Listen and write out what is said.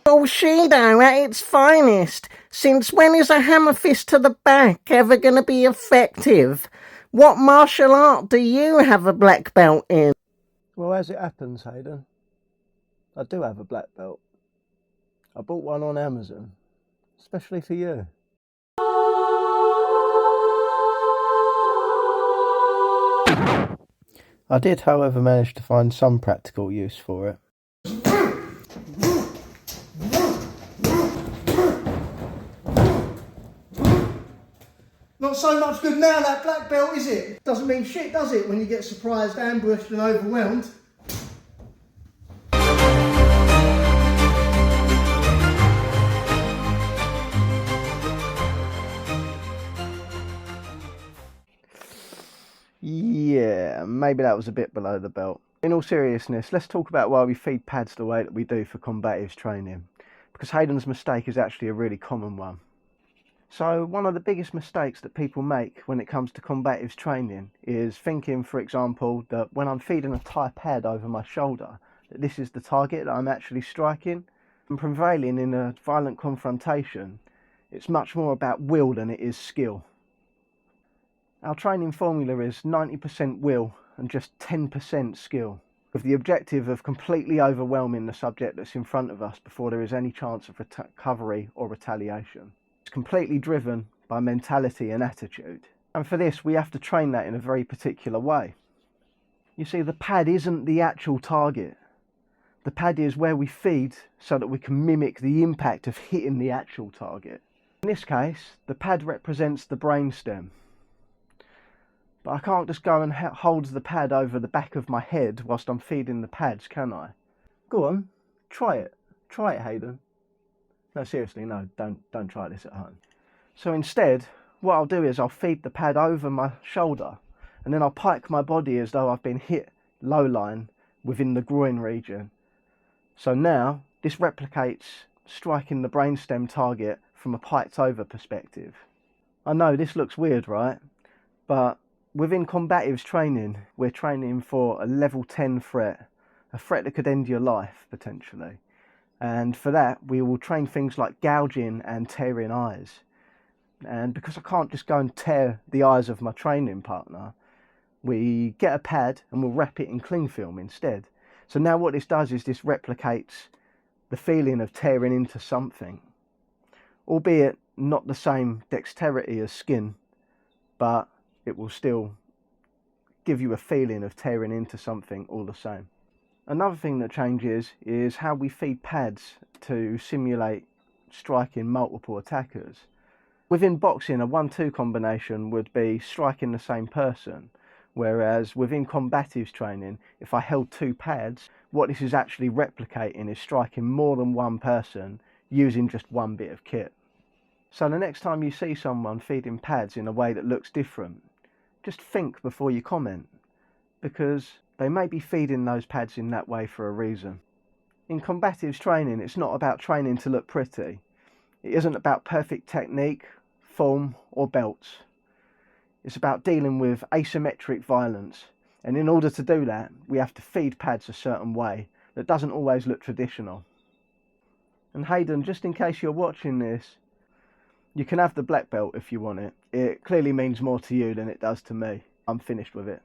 Bushido at its finest. Since when is a hammer fist to the back ever going to be effective? What martial art do you have a black belt in? Well, as it happens, Hayden, I do have a black belt. I bought one on Amazon, especially for you. I did, however, manage to find some practical use for it. Not so much good now, that black belt, is it? Doesn't mean shit, does it, when you get surprised, ambushed and overwhelmed? Yeah, maybe that was a bit below the belt. In all seriousness, let's talk about why we feed pads the way that we do for combatives training. Because Hayden's mistake is actually a really common one. So one of the biggest mistakes that people make when it comes to combatives training is thinking, for example, that when I'm feeding a Thai pad over my shoulder, that this is the target that I'm actually striking. And prevailing in a violent confrontation, it's much more about will than it is skill. Our training formula is 90% will and just 10% skill, with the objective of completely overwhelming the subject that's in front of us before there is any chance of recovery or retaliation. It's completely driven by mentality and attitude. And for this, we have to train that in a very particular way. You see, the pad isn't the actual target. The pad is where we feed so that we can mimic the impact of hitting the actual target. In this case, the pad represents the brainstem. But I can't just go and hold the pad over the back of my head whilst I'm feeding the pads, can I? Go on, try it. Try it, Hayden. No, seriously, no, don't try this at home. So instead, what I'll do is I'll feed the pad over my shoulder, and then I'll pike my body as though I've been hit low line within the groin region. So now, this replicates striking the brainstem target from a piked over perspective. I know this looks weird, right? But within combatives training, we're training for a level 10 threat, a threat that could end your life, potentially. And for that, we will train things like gouging and tearing eyes. And because I can't just go and tear the eyes of my training partner, we get a pad and we'll wrap it in cling film instead. So now what this does is this replicates the feeling of tearing into something, albeit not the same dexterity as skin, but it will still give you a feeling of tearing into something all the same. Another thing that changes is how we feed pads to simulate striking multiple attackers. Within boxing, a 1-2 combination would be striking the same person, whereas within combatives training, if I held 2 pads, what this is actually replicating is striking more than one person using just one bit of kit. So the next time you see someone feeding pads in a way that looks different, just think before you comment, because they may be feeding those pads in that way for a reason. In combatives training, it's not about training to look pretty. It isn't about perfect technique, form, or belts. It's about dealing with asymmetric violence. And in order to do that, we have to feed pads a certain way that doesn't always look traditional. And Hayden, just in case you're watching this, you can have the black belt if you want it. It clearly means more to you than it does to me. I'm finished with it.